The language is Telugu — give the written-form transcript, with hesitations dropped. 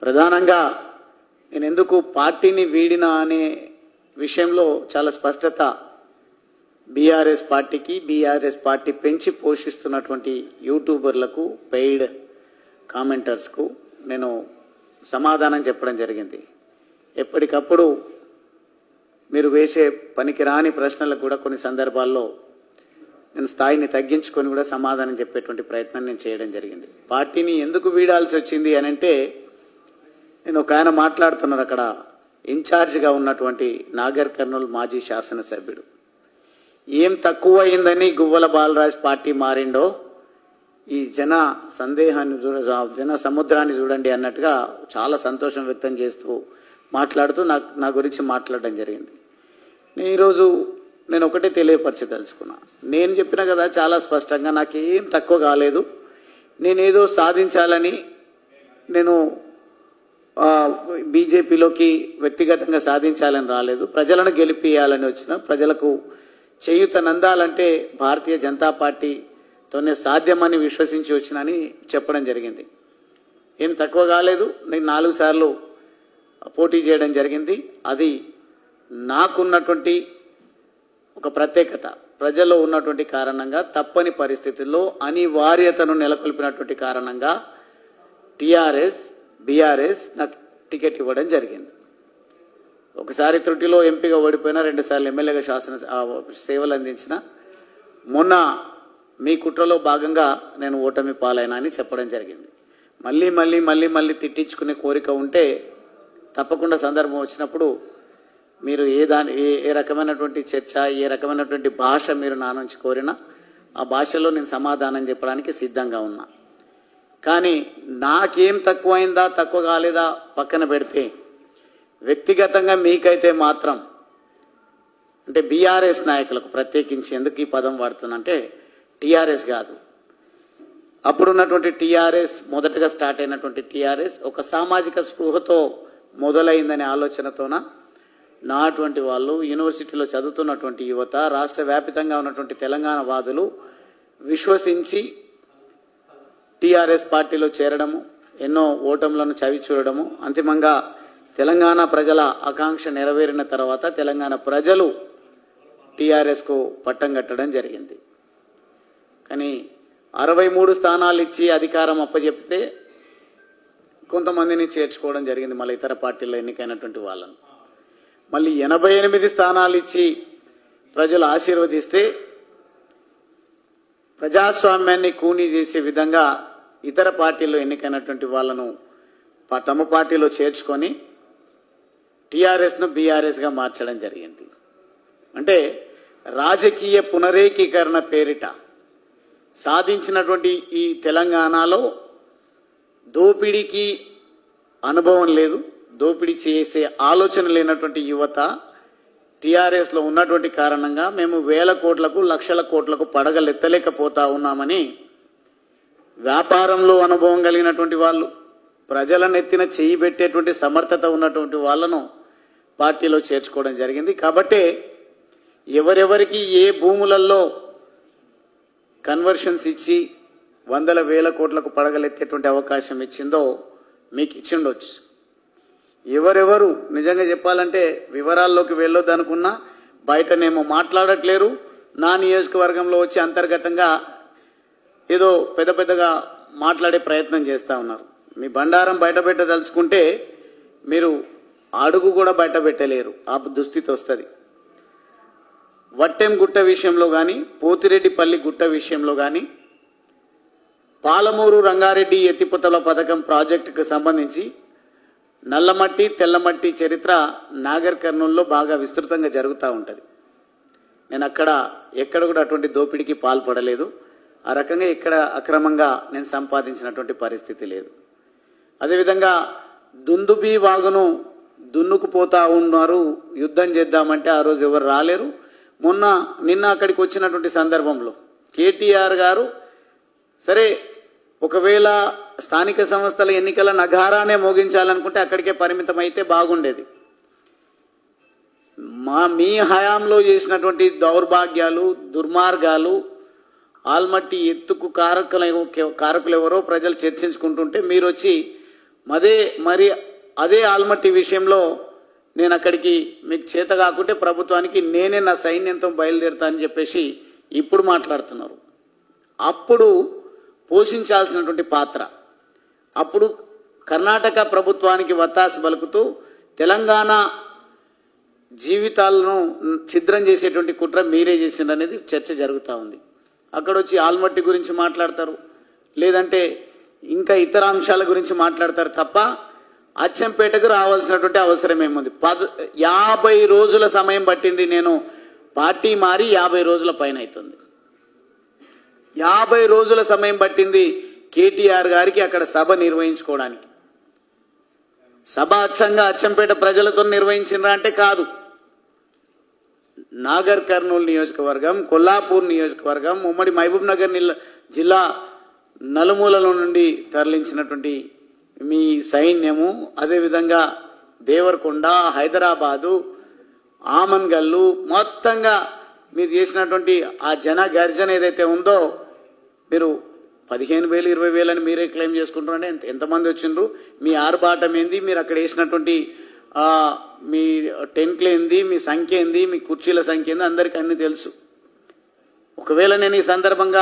ప్రధానంగా నేను ఎందుకు పార్టీని వీడినా అనే విషయంలో చాలా స్పష్టత బీఆర్ఎస్ పార్టీకి, బీఆర్ఎస్ పార్టీ పెంచి పోషిస్తున్నటువంటి యూట్యూబర్లకు, పెయిడ్ కామెంటర్స్కు నేను సమాధానం చెప్పడం జరిగింది. ఎప్పటికప్పుడు మీరు వేసే పనికిరాని ప్రశ్నలకు కూడా కొన్ని సందర్భాల్లో నేను స్థాయిని తగ్గించుకొని కూడా సమాధానం చెప్పేటువంటి ప్రయత్నం నేను చేయడం జరిగింది. పార్టీని ఎందుకు వీడాల్సి వచ్చింది అని అంటే, నేను ఒక ఆయన మాట్లాడుతున్నారు అక్కడ, ఇన్ఛార్జిగా ఉన్నటువంటి నాగర్ కర్నూలు మాజీ శాసనసభ్యుడు. ఏం తక్కువ అయిందని గువ్వల బాలరాజ్ పార్టీ మారిండో ఈ జన సందేహాన్ని జన సముద్రాన్ని చూడండి అన్నట్టుగా చాలా సంతోషం వ్యక్తం చేస్తూ మాట్లాడుతూ నా గురించి మాట్లాడడం జరిగింది. ఈరోజు నేను ఒకటే తెలియపరచదలుచుకున్నా. నేను చెప్పిన కదా చాలా స్పష్టంగా, నాకేం తక్కువ కాలేదు, నేనేదో సాధించాలని నేను బీజేపీలోకి వ్యక్తిగతంగా సాధించాలని రాలేదు, ప్రజలను గెలిపియాలని వచ్చిన, ప్రజలకు చేయూతనందాలంటే భారతీయ జనతా పార్టీతోనే సాధ్యమని విశ్వసించి వచ్చినని చెప్పడం జరిగింది. ఏం తక్కువ కాలేదు. నేను 4 సార్లు పోటీ చేయడం జరిగింది. అది నాకున్నటువంటి ఒక ప్రత్యేకత, ప్రజల్లో ఉన్నటువంటి కారణంగా, తప్పని పరిస్థితుల్లో అనివార్యతను నెలకొల్పినటువంటి కారణంగా టీఆర్ఎస్, బీఆర్ఎస్ నాకు టికెట్ ఇవ్వడం జరిగింది. ఒకసారి త్రుటిలో ఎంపీగా ఓడిపోయినా, 2 సార్లు ఎమ్మెల్యేగా సేవలు అందించిన, మొన్న మీ కుట్రలో భాగంగా నేను ఓటమి పాలైనా అని చెప్పడం జరిగింది. మళ్ళీ మళ్ళీ మళ్ళీ మళ్ళీ తిట్టించుకునే కోరిక ఉంటే తప్పకుండా సందర్భం వచ్చినప్పుడు మీరు ఏ రకమైనటువంటి చర్చ, ఏ రకమైనటువంటి భాష మీరు నా నుంచి కోరినా ఆ భాషలో నేను సమాధానం చెప్పడానికి సిద్ధంగా ఉన్నా. కానీ నాకేం తక్కువైందా, తక్కువ కాలేదా పక్కన పెడితే, వ్యక్తిగతంగా మీకైతే మాత్రం, అంటే బీఆర్ఎస్ నాయకులకు ప్రత్యేకించి ఎందుకు ఈ పదం వాడుతున్నంటే, టీఆర్ఎస్ కాదు, అప్పుడున్నటువంటి టీఆర్ఎస్, మొదటగా స్టార్ట్ అయినటువంటి టీఆర్ఎస్ ఒక సామాజిక స్పృహతో మొదలైందనే ఆలోచనతోన నాటువంటి వాళ్ళు, యూనివర్సిటీలో చదువుతున్నటువంటి యువత, రాష్ట్ర వ్యాప్తంగా ఉన్నటువంటి తెలంగాణ వాదులు విశ్వసించి టీఆర్ఎస్ పార్టీలో చేరడము, ఎన్నో ఓటములను చవి చూడడము, అంతిమంగా తెలంగాణ ప్రజల ఆకాంక్ష నెరవేరిన తర్వాత తెలంగాణ ప్రజలు టీఆర్ఎస్కు పట్టం కట్టడం జరిగింది. కానీ 63 స్థానాలు ఇచ్చి అధికారం అప్పచెప్తే కొంతమందిని చేర్చుకోవడం జరిగింది, మళ్ళీ ఇతర పార్టీల్లో ఎన్నికైనటువంటి వాళ్ళను. మళ్ళీ 88 స్థానాలు ఇచ్చి ప్రజలు ఆశీర్వదిస్తే ప్రజాస్వామ్యాన్ని కూనీ చేసే విధంగా ఇతర పార్టీల్లో ఎన్నికైనటువంటి వాళ్ళను తమ పార్టీలో చేర్చుకొని టీఆర్ఎస్ను బీఆర్ఎస్గా మార్చడం జరిగింది. అంటే రాజకీయ పునరేకీకరణ పేరిట సాధించినటువంటి ఈ తెలంగాణలో దోపిడీకి అనుభవం లేదు, దోపిడీ చేసే ఆలోచన లేనటువంటి యువత టీఆర్ఎస్లో ఉన్నటువంటి కారణంగా మేము వేల కోట్లకు, లక్షల కోట్లకు పడగలెత్తలేకపోతా ఉన్నామని వ్యాపారంలో అనుభవం కలిగినటువంటి వాళ్ళు, ప్రజలను ఎత్తిన చేయి పెట్టేటువంటి సమర్థత ఉన్నటువంటి వాళ్ళను పార్టీలో చేర్చుకోవడం జరిగింది. కాబట్టే ఎవరెవరికి ఏ భూములలో కన్వర్షన్స్ ఇచ్చి వందల వేల కోట్లకు పడగలెత్తేటువంటి అవకాశం ఇచ్చిందో మీకు ఇచ్చిండొచ్చు. ఎవరెవరు నిజంగా చెప్పాలంటే వివరాల్లోకి వెళ్ళొద్దనుకున్నా బయటనేమో మాట్లాడట్లేరు, నా నియోజకవర్గంలో వచ్చి అంతర్గతంగా ఏదో పెద్ద పెద్దగా మాట్లాడే ప్రయత్నం చేస్తూ ఉన్నారు. మీ బండారం బయట పెట్టదలుచుకుంటే మీరు అడుగు కూడా బయట పెట్టలేరు, ఆ దుస్థితి వస్తుంది. వట్టెం గుట్ట విషయంలో కానీ, పోతిరెడ్డిపల్లి గుట్ట విషయంలో కానీ, పాలమూరు రంగారెడ్డి ఎత్తిపోతల పథకం ప్రాజెక్టుకు సంబంధించి నల్లమట్టి, తెల్లమట్టి చరిత్ర నాగర్ కర్నూలులో బాగా విస్తృతంగా జరుగుతూ ఉంటుంది. నేను ఎక్కడ కూడా అటువంటి దోపిడీకి పాల్పడలేదు, ఆ రకంగా ఇక్కడ అక్రమంగా నేను సంపాదించినటువంటి పరిస్థితి లేదు. అదేవిధంగా దుందుబి వాగును దున్నుకుపోతా ఉన్నారు, యుద్ధం చేద్దామంటే ఆ రోజు ఎవరు రాలేరు. నిన్న అక్కడికి వచ్చినటువంటి సందర్భంలో కేటీఆర్ గారు, సరే ఒకవేళ స్థానిక సంస్థల ఎన్నికల నగారానే మోగించాలనుకుంటే అక్కడికే పరిమితం అయితే బాగుండేది. మీ హయాంలో చేసినటువంటి దౌర్భాగ్యాలు, దుర్మార్గాలు, ఆల్మట్టి ఎత్తుకు కారకులు ఎవరో ప్రజలు చర్చించుకుంటుంటే మీరు వచ్చి మరి అదే ఆల్మట్టి విషయంలో నేను అక్కడికి మీకు చేత కాకుంటే ప్రభుత్వానికి నేనే నా సైన్యంతో బయలుదేరుతా అని చెప్పేసి ఇప్పుడు మాట్లాడుతున్నారు. అప్పుడు పోషించాల్సినటువంటి పాత్ర, అప్పుడు కర్ణాటక ప్రభుత్వానికి వత్తాసు పలుకుతూ తెలంగాణ జీవితాలను ఛిద్రం చేసేటువంటి కుట్ర మీరే చేసిందనేది చర్చ జరుగుతూ ఉంది. అక్కడ వచ్చి ఆల్మట్టి గురించి మాట్లాడతారు, లేదంటే ఇంకా ఇతర అంశాల గురించి మాట్లాడతారు తప్ప అచ్చంపేటకు రావాల్సినటువంటి అవసరం ఏముంది? 50 రోజుల సమయం పట్టింది. నేను పార్టీ మారి 50 రోజుల పైన అవుతుంది. 50 రోజుల సమయం పట్టింది కేటీఆర్ గారికి అక్కడ సభ నిర్వహించుకోవడానికి. సభ అచ్చంగా అచ్చంపేట ప్రజలతో నిర్వహించినరా అంటే కాదు. నాగర్ కర్నూలు నియోజకవర్గం, కొల్లాపూర్ నియోజకవర్గం, ఉమ్మడి మహబూబ్ నగర్ జిల్లా నలుమూలల నుండి తరలించినటువంటి మీ సైన్యము, అదేవిధంగా దేవరకొండ, హైదరాబాదు, ఆమన్గల్లు, మొత్తంగా మీరు చేసినటువంటి ఆ జన గర్జన ఏదైతే ఉందో, మీరు 15,000 20,000 అని మీరే క్లెయిమ్ చేసుకుంటారంటే ఎంతమంది వచ్చిండ్రు? మీ ఆర్భాటం ఏంది? మీరు అక్కడ వేసినటువంటి మీ టెంట్లు ఏంది? మీ సంఖ్య ఏంది? మీ కుర్చీల సంఖ్య ఏంది? అందరికీ అన్ని తెలుసు. ఒకవేళ నేను ఈ సందర్భంగా